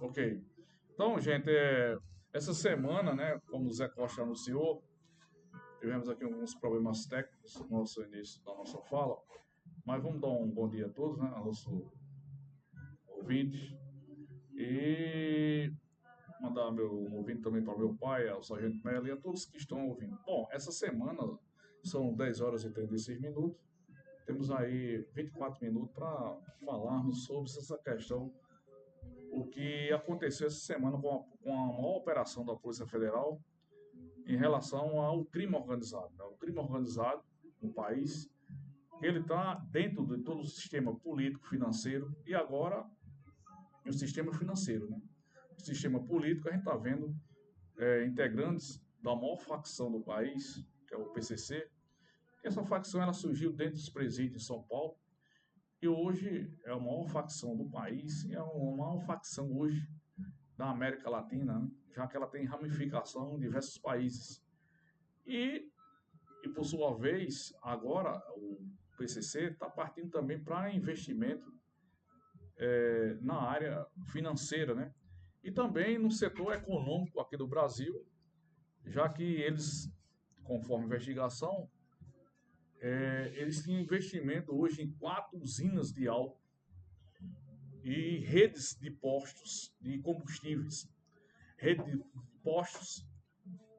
Ok. Então, gente, essa semana, né, como o Zé Costa anunciou, tivemos aqui alguns problemas técnicos no nosso início da nossa fala, mas vamos dar um bom dia a todos, né, a nosso ouvinte, e mandar um ouvinte também para meu pai, ao Sargento Mello e a todos que estão ouvindo. Bom, essa semana são 10 horas e 36 minutos, temos aí 24 minutos para falarmos sobre essa questão o que aconteceu essa semana com a maior operação da Polícia Federal em relação ao crime organizado. Né? O crime organizado no país, ele está dentro de todo o sistema político, financeiro e agora o sistema financeiro. Né? O sistema político, a gente está vendo integrantes da maior facção do país, que é o PCC. Essa facção ela surgiu dentro dos presídios em São Paulo e hoje é a maior facção do país, é a maior facção hoje da América Latina, né? Já que ela tem ramificação em diversos países. E, por sua vez, agora o PCC está partindo também para investimento na área financeira, né? E também no setor econômico aqui do Brasil, já que eles, conforme a investigação, eles têm investimento hoje em 4 usinas de álcool e redes de postos de combustíveis, rede de postos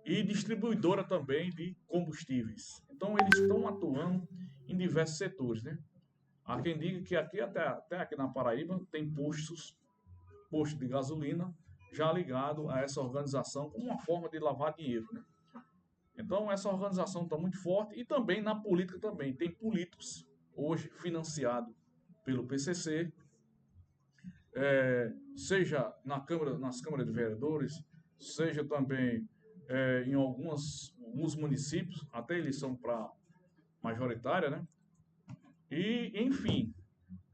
e distribuidora também de combustíveis. Então eles estão atuando em diversos setores, né? Há quem diga que aqui até aqui na Paraíba tem postos de gasolina já ligado a essa organização como uma forma de lavar dinheiro, né? Então essa organização está muito forte e também na política também tem políticos hoje financiados pelo PCC, seja nas câmaras de vereadores, seja também em alguns municípios, até eleição para majoritária, né? E, enfim,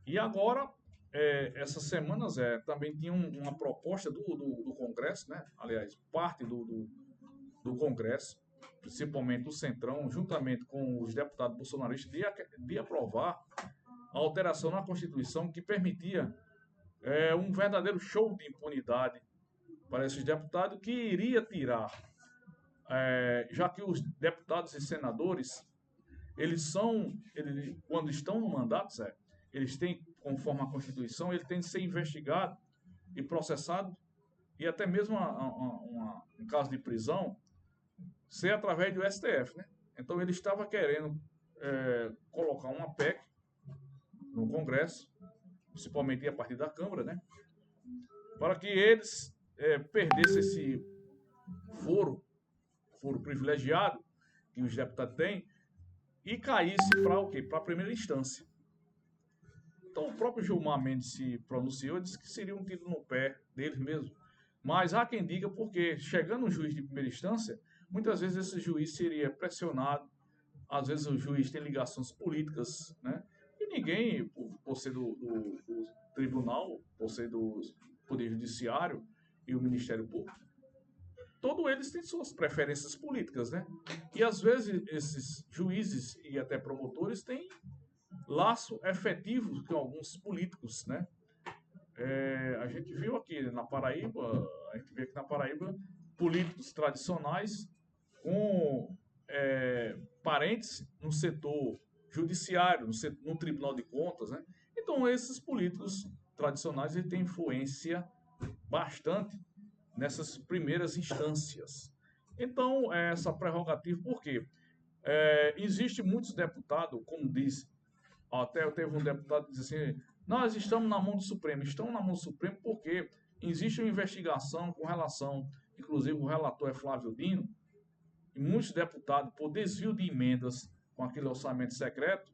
e agora, essas semanas, também tinha uma proposta do Congresso, né? Aliás, parte do Congresso, principalmente o Centrão, juntamente com os deputados bolsonaristas, de aprovar a alteração na Constituição que permitia um verdadeiro show de impunidade para esses deputados, que iria tirar, já que os deputados e senadores, quando estão no mandato, Zé, eles têm, conforme a Constituição, ele tem de ser investigado e processado, e até mesmo um caso de prisão, ser através do STF, né? Então ele estava querendo colocar uma PEC no Congresso, principalmente a partir da Câmara, né? Para que eles perdessem esse foro, foro privilegiado que os deputados têm, e caísse para o quê? Para a primeira instância. Então, o próprio Gilmar Mendes se pronunciou e disse que seria um tiro no pé deles mesmo. Mas há quem diga porque, chegando um juiz de primeira instância, muitas vezes esse juiz seria pressionado, às vezes o juiz tem ligações políticas, né? E ninguém, por ser do tribunal, por ser do Poder Judiciário e o Ministério Público, todos eles têm suas preferências políticas, né? E às vezes esses juízes e até promotores têm laço efetivo com alguns políticos, né? A gente viu aqui na Paraíba, a gente vê aqui na Paraíba políticos tradicionais com parentes no setor judiciário, no Tribunal de Contas, né? Então esses políticos tradicionais eles têm influência bastante nessas primeiras instâncias. Então essa prerrogativa, por quê? Existe muitos deputados, como disse, até teve um deputado que disse assim, nós estamos na mão do Supremo. Estão na mão do Supremo porque existe uma investigação com relação, inclusive o relator é Flávio Dino, e muitos deputados, por desvio de emendas com aquele orçamento secreto,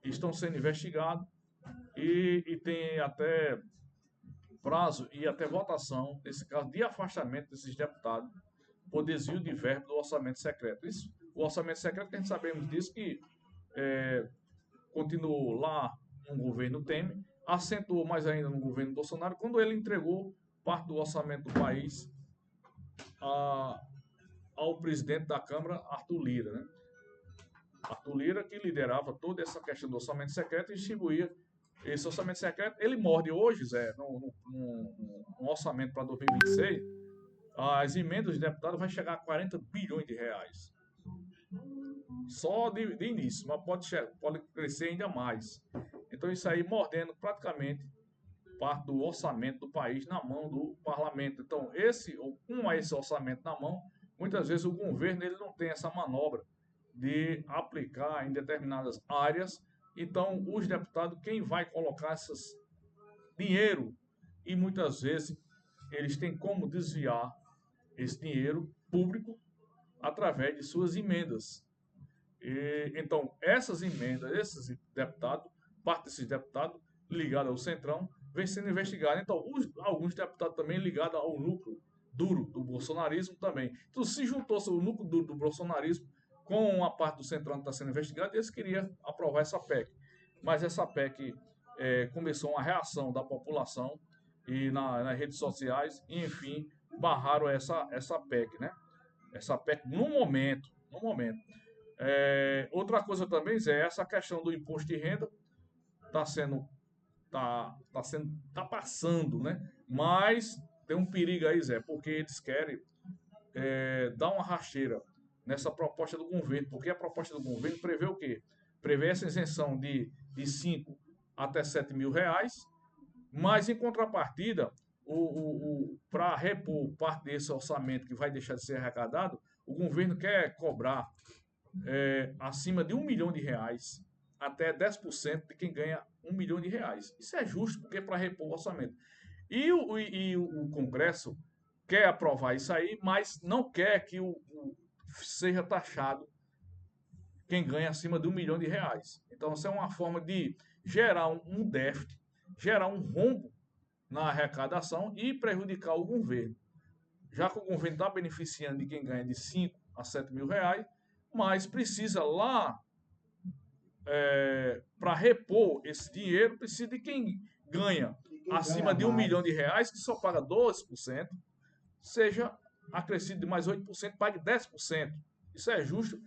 estão sendo investigados e tem até prazo e até votação, nesse caso, de afastamento desses deputados por desvio de verba do orçamento secreto. Isso, o orçamento secreto, que a gente sabemos disso, que continuou lá no governo Temer, acentuou mais ainda no governo Bolsonaro, quando ele entregou parte do orçamento do país ao presidente da Câmara, Arthur Lira, né? Arthur Lira que liderava toda essa questão do orçamento secreto e distribuía esse orçamento secreto, ele morde hoje, Zé, no orçamento para 2026, as emendas de deputado vai chegar a 40 bilhões de reais. Só de início, mas pode crescer ainda mais. Então isso aí mordendo praticamente parte do orçamento do país na mão do parlamento. Então, com esse orçamento na mão, muitas vezes o governo ele não tem essa manobra de aplicar em determinadas áreas. Então, os deputados, quem vai colocar esses dinheiro? E muitas vezes eles têm como desviar esse dinheiro público através de suas emendas. Então, essas emendas, esses deputados, parte desses deputados ligados ao Centrão, vem sendo investigados. Então, alguns deputados também ligados ao núcleo duro do bolsonarismo também. Então, se juntou-se o núcleo duro do bolsonarismo com a parte do Centrão que está sendo investigada, eles queriam aprovar essa PEC. Mas essa PEC começou uma reação da população e nas redes sociais, e, enfim, barraram essa PEC, né? Essa PEC no momento. Outra coisa também, Zé, essa questão do imposto de renda tá passando, né? Mas tem um perigo aí, Zé, porque eles querem dar uma rasteira nessa proposta do governo, porque a proposta do governo prevê o quê? Prevê essa isenção de 5 até 7 mil reais, mas em contrapartida, para repor parte desse orçamento que vai deixar de ser arrecadado, o governo quer cobrar acima de R$ 1 milhão até 10% de quem ganha R$ 1 milhão. Isso é justo, porque é para repor o orçamento. E o Congresso quer aprovar isso aí, mas não quer que seja taxado quem ganha acima de R$ 1 milhão. Então, isso é uma forma de gerar um déficit, gerar um rombo na arrecadação e prejudicar o governo. Já que o governo está beneficiando de quem ganha de 5 a 7 mil reais, mas precisa lá, para repor esse dinheiro, precisa de quem ganha acima de R$ 1 milhão, que só paga 12%, seja acrescido de mais 8%, pague 10%. Isso é justo,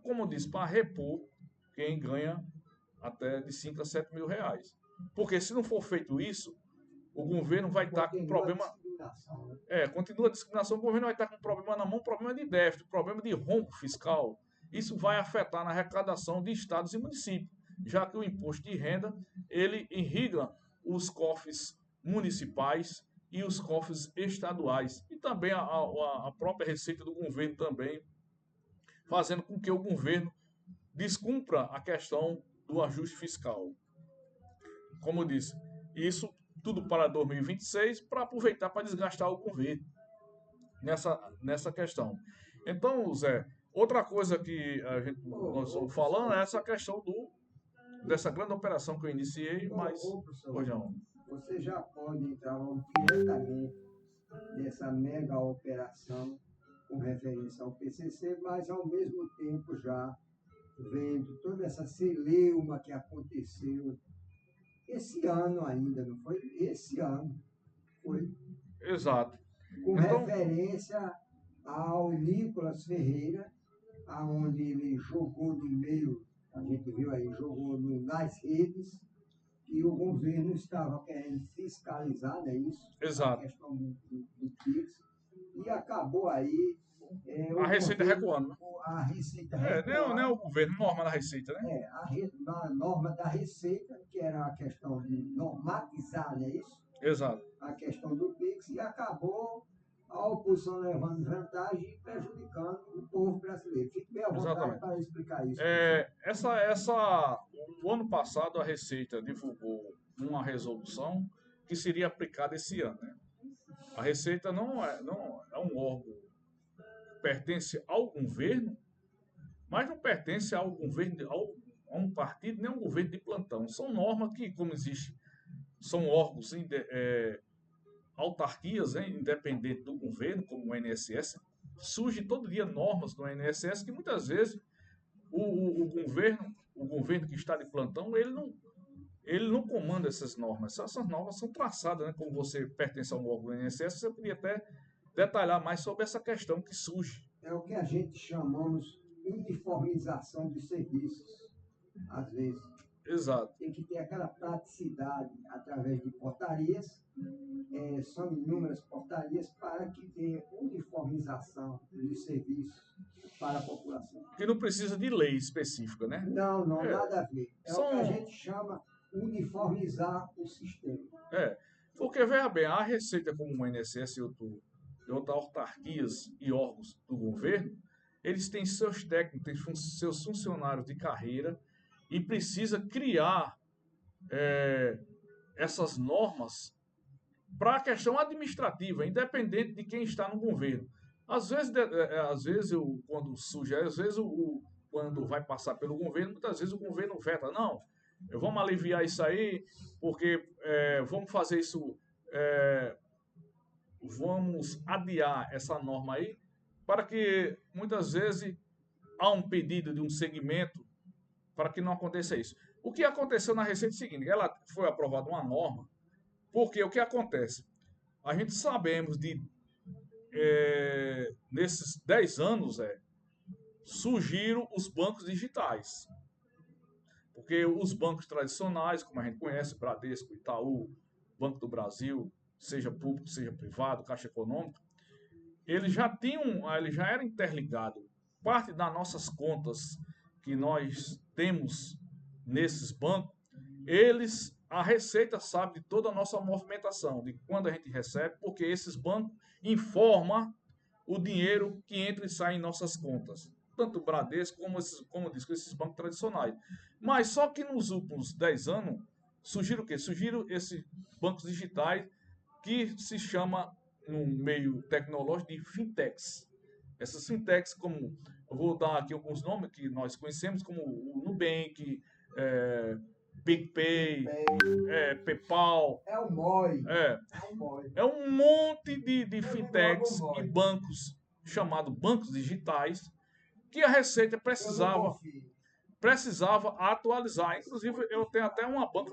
como eu disse, para repor quem ganha até de 5 a 7 mil reais. Porque se não for feito isso, o governo vai estar com problema. Continua a discriminação, o governo vai estar com problema na mão, problema de déficit, problema de rombo fiscal. Isso vai afetar na arrecadação de estados e municípios, já que o imposto de renda ele irriga os cofres municipais e os cofres estaduais. E também a própria receita do governo também, fazendo com que o governo descumpra a questão do ajuste fiscal. Como eu disse, isso tudo para 2026, para aproveitar para desgastar o governo nessa questão. Então, Zé, outra coisa que nós estamos falando é essa questão dessa grande operação que eu iniciei, mas hoje não. Você já pode entrar diretamente nessa mega operação com referência ao PCC, mas ao mesmo tempo já vendo toda essa celeuma que aconteceu esse ano ainda, não foi? Esse ano foi. Exato. Com referência ao Nicolas Ferreira, aonde ele jogou no meio, a gente viu aí, jogou nas redes, e o governo estava querendo fiscalizar, né, isso? Exato. A questão do PIX, e acabou aí... a Receita recuando. A Receita recuando. Não é o governo, norma da Receita, né? A norma da Receita, que era a questão de normatizar, né, isso? Exato. A questão do PIX, e acabou a oposição levando vantagem e prejudicando o povo brasileiro. Fique bem à vontade para explicar isso. O ano passado, a Receita divulgou uma resolução que seria aplicada esse ano. Né? A Receita não é um órgão que pertence ao governo, mas não pertence ao governo, a um partido, nem a um governo de plantão. São normas que, como existe, são órgãos autarquias, independentes do governo, como o INSS. Surge todo dia normas do INSS que muitas vezes o governo que está de plantão, ele não comanda essas normas. Essas normas são traçadas, né? Como você pertence a um órgão do INSS, você podia até detalhar mais sobre essa questão que surge. É o que a gente chamamos de uniformização de serviços, às vezes. Exato. tem que ter aquela praticidade através de portarias, são inúmeras portarias para que tenha uniformização dos serviços para a população. Que não precisa de lei específica, né? Não, nada a ver. É o que a São- gente chama uniformizar o sistema. Porque, veja bem, a Receita, como o INSS e outras autarquias e órgãos do governo, eles têm seus técnicos, têm seus funcionários de carreira e precisa criar essas normas para a questão administrativa, independente de quem está no governo. Às vezes quando surge, quando vai passar pelo governo, muitas vezes o governo veta, não, vamos aliviar isso aí, porque vamos fazer isso, vamos adiar essa norma aí, para que muitas vezes há um pedido de um segmento para que não aconteça isso. O que aconteceu na Receita é o seguinte, ela foi aprovada uma norma, porque o que acontece? A gente sabemos nesses 10 anos, surgiram os bancos digitais. Porque os bancos tradicionais, como a gente conhece, Bradesco, Itaú, Banco do Brasil, seja público, seja privado, Caixa Econômica, eles já eram interligados. Parte das nossas contas que nós temos nesses bancos, a Receita sabe de toda a nossa movimentação, de quando a gente recebe, porque esses bancos informam o dinheiro que entra e sai em nossas contas. Tanto o Bradesco como esses bancos tradicionais. Mas só que nos últimos 10 anos, surgiram o quê? Surgiram esses bancos digitais que se chama, no meio tecnológico, de fintechs. Essas fintechs, como eu vou dar aqui alguns nomes que nós conhecemos, como o Nubank, PicPay, PayPal. É o MOI. É um monte de fintechs e bancos chamados bancos digitais que a Receita precisava atualizar. Inclusive, eu tenho até uma banca,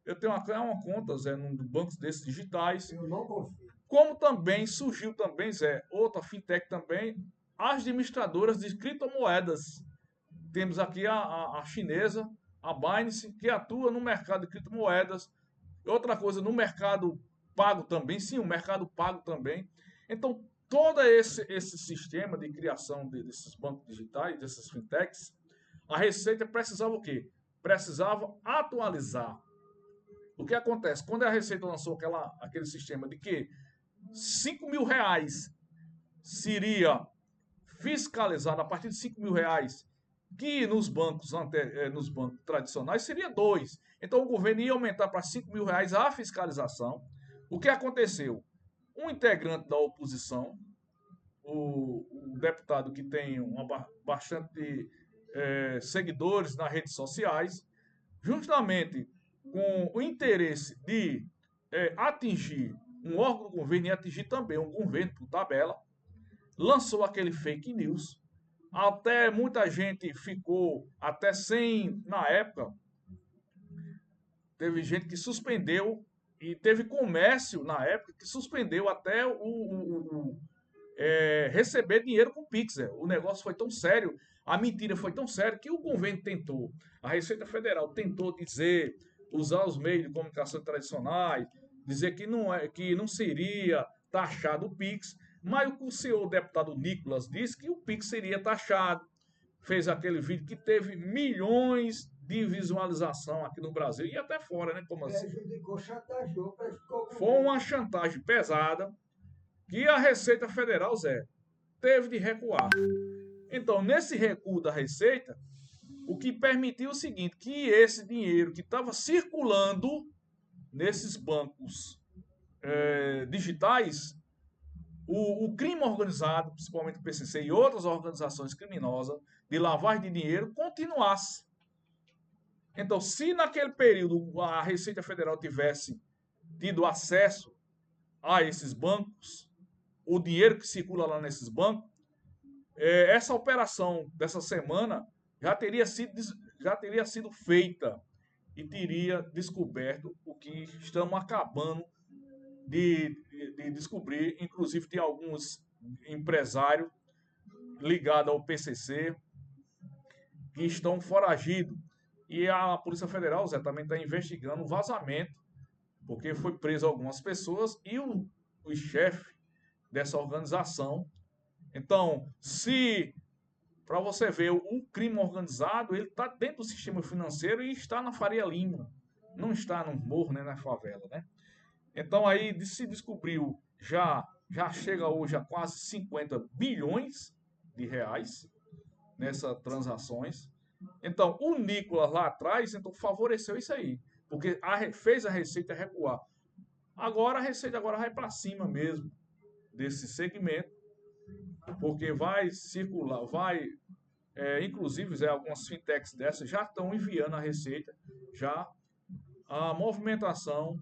eu tenho até uma conta, Zé, num bancos desses digitais. Eu não confio. Como também surgiu também, Zé, outra fintech também, as administradoras de criptomoedas. Temos aqui a chinesa, a Binance, que atua no mercado de criptomoedas. Outra coisa, no mercado pago também, sim, o mercado pago também. Então, todo esse sistema de criação desses bancos digitais, dessas fintechs, a Receita precisava o quê? Precisava atualizar. O que acontece? Quando a Receita lançou aquele sistema de que R$ 5.000 seria fiscalizado a partir de R$ 5.000, que nos bancos tradicionais seria 2. Então o governo ia aumentar para R$ 5.000 a fiscalização. O que aconteceu? Um integrante da oposição, o deputado que tem bastante seguidores nas redes sociais, justamente com o interesse de atingir um órgão do governo e atingir também um governo por tabela, lançou aquele fake news. Até muita gente ficou até sem, na época, teve gente que suspendeu e teve comércio na época que suspendeu até receber dinheiro com Pix. O negócio foi tão sério, a mentira foi tão séria que o governo tentou, a Receita Federal tentou usar os meios de comunicação tradicionais, dizer que não seria taxado o Pix, mas o senhor deputado Nicolas disse que o Pix seria taxado. Fez aquele vídeo que teve milhões de visualização aqui no Brasil e até fora, né? Como assim? Chantageou. Foi uma chantagem pesada que a Receita Federal, Zé, teve de recuar. Então, nesse recuo da Receita, o que permitiu o seguinte, que esse dinheiro que estava circulando nesses bancos digitais, o crime organizado, principalmente o PCC e outras organizações criminosas de lavagem de dinheiro, continuasse. Então, se naquele período a Receita Federal tivesse tido acesso a esses bancos, o dinheiro que circula lá nesses bancos, essa operação dessa semana já teria sido feita e teria descoberto o que estamos acabando de descobrir, inclusive tem alguns empresários ligados ao PCC que estão foragidos. E a Polícia Federal, Zé, também está investigando o vazamento, porque foi preso algumas pessoas e o chefe dessa organização. Então, se para você ver, o crime organizado, ele está dentro do sistema financeiro e está na Faria Lima, não está no morro, nem na favela, né? Então aí se descobriu, já chega hoje a quase 50 bilhões de reais nessas transações. Então, o Nicolas lá atrás então, favoreceu isso aí, porque fez a Receita recuar. Agora a Receita agora vai para cima mesmo desse segmento, porque vai circular, inclusive Zé, algumas fintechs dessas já estão enviando a Receita já a movimentação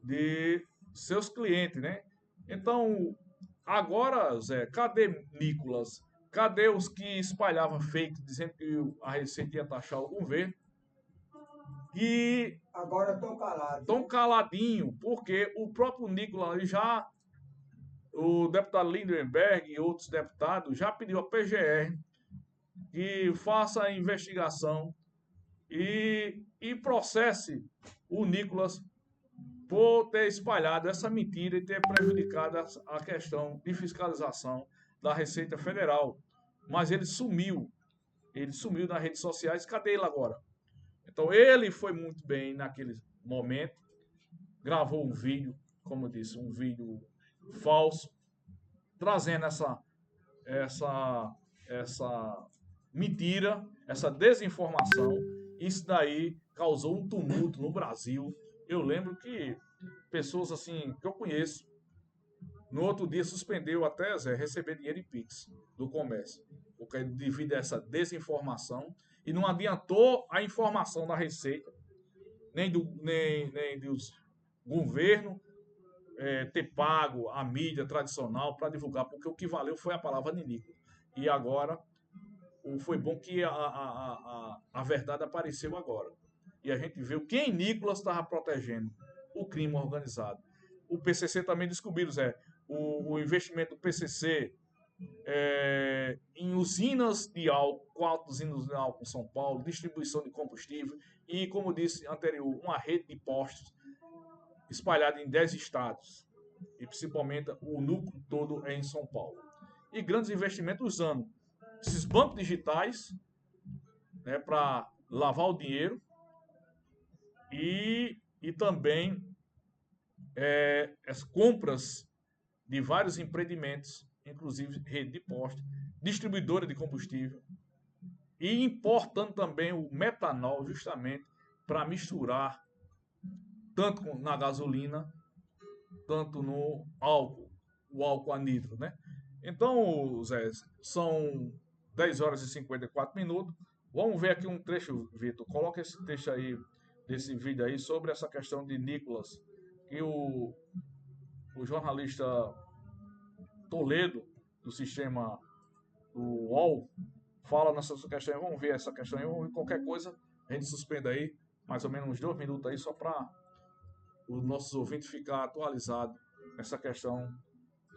de seus clientes, né? Então, agora, Zé, cadê Nicolas? Cadê os que espalhavam fake dizendo que a Receita ia taxar o governo? E Agora estão calados, tão né? caladinho, porque o próprio Nicolas já, o deputado Lindenberg e outros deputados já pediu a PGR que faça a investigação e processe o Nicolas por ter espalhado essa mentira e ter prejudicado a questão de fiscalização da Receita Federal. Mas ele sumiu nas redes sociais. Cadê ele agora? Então ele foi muito bem naquele momento, gravou um vídeo, como eu disse, um vídeo falso, trazendo essa mentira, essa desinformação. Isso daí causou um tumulto no Brasil. Eu lembro que pessoas assim que eu conheço, no outro dia suspendeu até, Zé, receber dinheiro em Pix do comércio, porque devido a essa desinformação e não adiantou a informação da Receita, nem dos governos ter pago a mídia tradicional para divulgar, porque o que valeu foi a palavra Ninico. E agora foi bom que a verdade apareceu agora. E a gente viu quem Nicolas estava protegendo: o crime organizado. O PCC também descobriu, Zé, o investimento do PCC em usinas de álcool, 4 usinas de álcool em São Paulo, distribuição de combustível e, como disse anterior, uma rede de postos espalhada em 10 estados. E principalmente o núcleo todo é em São Paulo. E grandes investimentos usando esses bancos digitais, né, para lavar o dinheiro e também as compras de vários empreendimentos, inclusive rede de postos, distribuidora de combustível e importando também o metanol justamente para misturar tanto na gasolina, tanto no álcool, o álcool anidro, né? Então, Zé, são 10 horas e 54 minutos. Vamos ver aqui um trecho, Vitor. Coloca esse trecho aí, desse vídeo aí, sobre essa questão de Nicolas, que o jornalista Toledo, do sistema do UOL, fala nessa questão. Vamos ver essa questão aí. Vamos ver qualquer coisa, a gente suspende aí, mais ou menos uns 2 minutos aí, só para os nossos ouvintes ficar atualizados nessa questão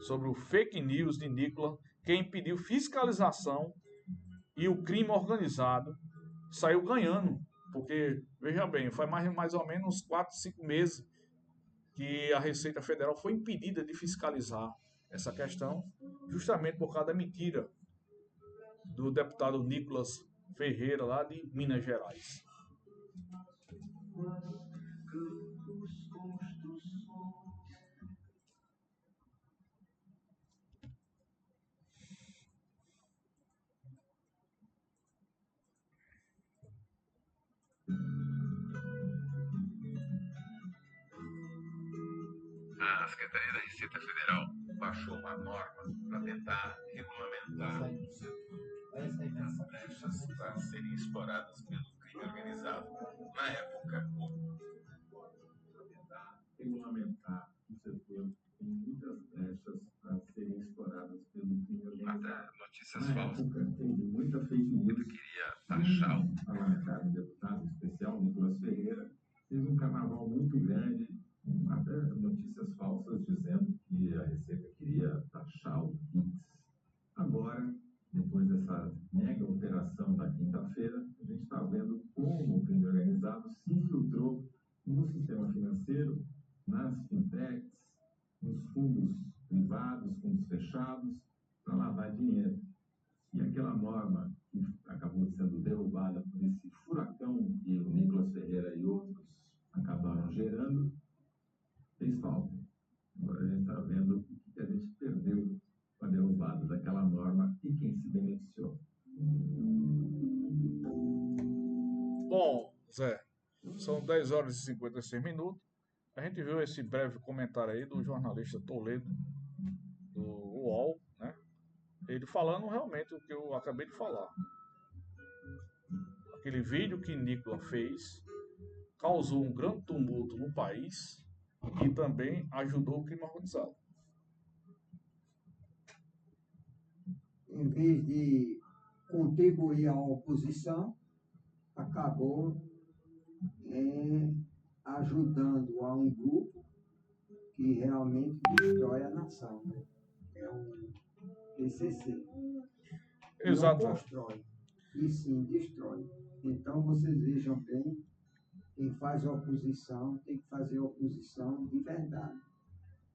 sobre o fake news de Nicolas, que impediu fiscalização e o crime organizado saiu ganhando. Porque, veja bem, faz mais ou menos 4, 5 meses que a Receita Federal foi impedida de fiscalizar essa questão, justamente por causa da mentira do deputado Nicolas Ferreira, lá de Minas Gerais. A Secretaria da Receita Federal baixou uma norma para tentar regulamentar as brechas para serem exploradas pelo crime organizado. Na época, para tentar regulamentar o setor tem muitas brechas para serem exploradas pelo crime organizado. Até notícias falsas. Teve muita fake news. Ele queria taxar o parlamentar, deputado especial, Nicolas Ferreira, fez um carnaval muito grande, até notícias falsas dizendo que a Receita queria taxar o Pix. Agora, depois dessa mega operação da quinta-feira, a gente está vendo como o crime fundos privados, fundos fechados, para lavar dinheiro. E aquela norma que acabou sendo derrubada por esse furacão que o Nicolas Ferreira e outros acabaram gerando, fez falta. Agora a gente está vendo o que a gente perdeu com a derrubada daquela norma e quem se beneficiou. Bom, Zé, são 10 horas e 56 minutos. A gente viu esse breve comentário aí do jornalista Toledo, do UOL, né? Ele falando realmente o que eu acabei de falar. Aquele vídeo que Nicolas fez causou um grande tumulto no país e também ajudou o crime organizado. Em vez de contribuir à oposição, acabou ajudando a um grupo que realmente destrói a nação, né? É o PCC. Exato. Não constrói, e sim destrói. Então, vocês vejam bem, quem faz oposição tem que fazer oposição de verdade.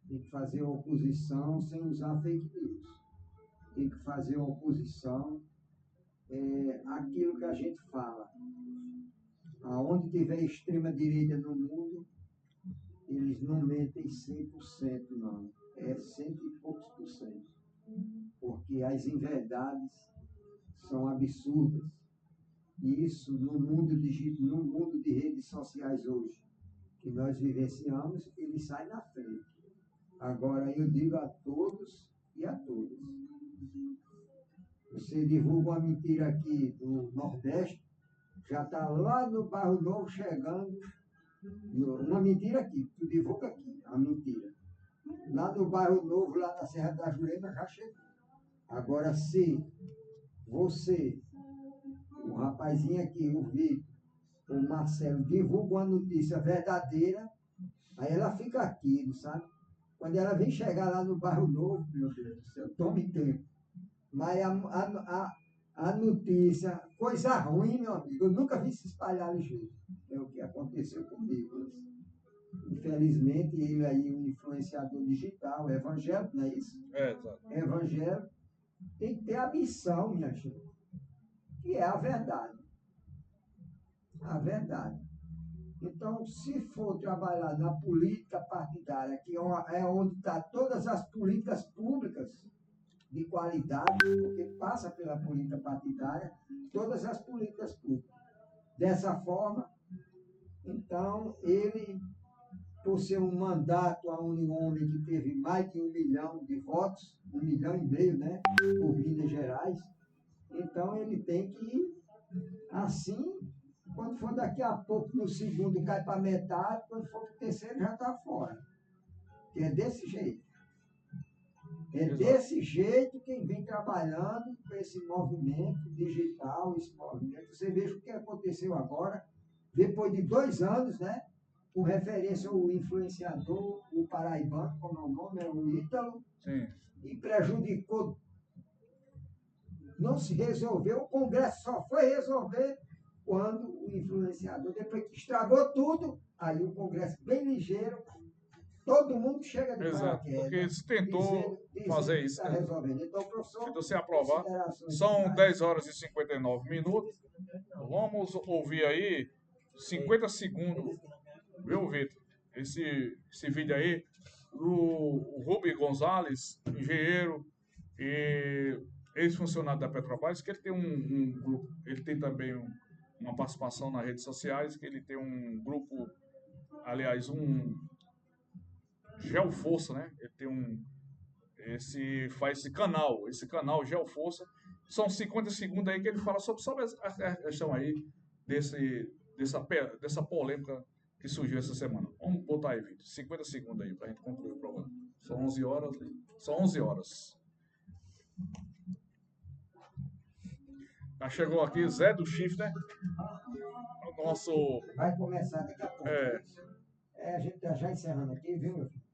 Tem que fazer oposição sem usar fake news. Tem que fazer oposição aquilo que a gente fala. Aonde tiver extrema-direita no mundo, eles não mentem 100%, não. É 100 e poucos por cento. Porque as inverdades são absurdas. E isso, no mundo de redes sociais hoje, que nós vivenciamos, ele sai na frente. Agora, eu digo a todos e a todas. Você divulga uma mentira aqui do Nordeste, já está lá no Bairro Novo chegando, uma mentira aqui, tu divulga aqui, a mentira. Lá no Bairro Novo, lá na Serra da Jurema, já chegou. Agora, se você, o rapazinho aqui, o Vitor, o Marcelo, divulga uma notícia verdadeira, aí ela fica aqui, não sabe? Quando ela vem chegar lá no Bairro Novo, meu Deus do céu, tome tempo. Mas a notícia, coisa ruim, meu amigo, eu nunca vi se espalhar ligeiro. É o que aconteceu comigo. Infelizmente, ele aí, um influenciador digital, evangélico, não é isso? Exato. Evangélico tem que ter a missão, minha gente, que é a verdade. A verdade. Então, se for trabalhar na política partidária, que é onde estão todas as políticas públicas de qualidade, porque passa pela política partidária, todas as políticas públicas. Dessa forma, então, ele, por ser um mandato a um homem que teve mais de 1 milhão de votos, 1,5 milhão, né, por Minas Gerais, então ele tem que, assim, quando for daqui a pouco, no segundo, cai para metade, quando for para o terceiro, já está fora. Porque é desse jeito. É desse jeito quem vem trabalhando com esse movimento digital, esse movimento. Você veja o que aconteceu agora, depois de 2 anos, né? Com referência ao influenciador, o paraibano, como é o nome, é o Ítalo, Sim. e prejudicou. Não se resolveu, o Congresso só foi resolver quando o influenciador, depois que estragou tudo, aí o Congresso bem ligeiro, todo mundo chega de Exato, porque se tentou fazer isso. Está resolvendo. Então, professor, Tentou se aprovar. São 10 horas e 59 minutos. Vamos ouvir aí 50 segundos, viu, Vitor? Esse vídeo aí do Rubem Gonzalez, engenheiro e ex-funcionário da Petrobras, que ele tem um grupo, ele tem também uma participação nas redes sociais, que ele tem um grupo, aliás, Geoforça, né? Ele tem faz esse canal Geoforça. São 50 segundos aí que ele fala sobre a questão aí dessa polêmica que surgiu essa semana. Vamos botar aí, Vitor. 50 segundos aí pra gente concluir o programa. São 11 horas. São 11 horas. Já chegou aqui Zé do Chifre, né? O nosso... Vai começar daqui a pouco. A gente tá já encerrando aqui, viu, meu filho?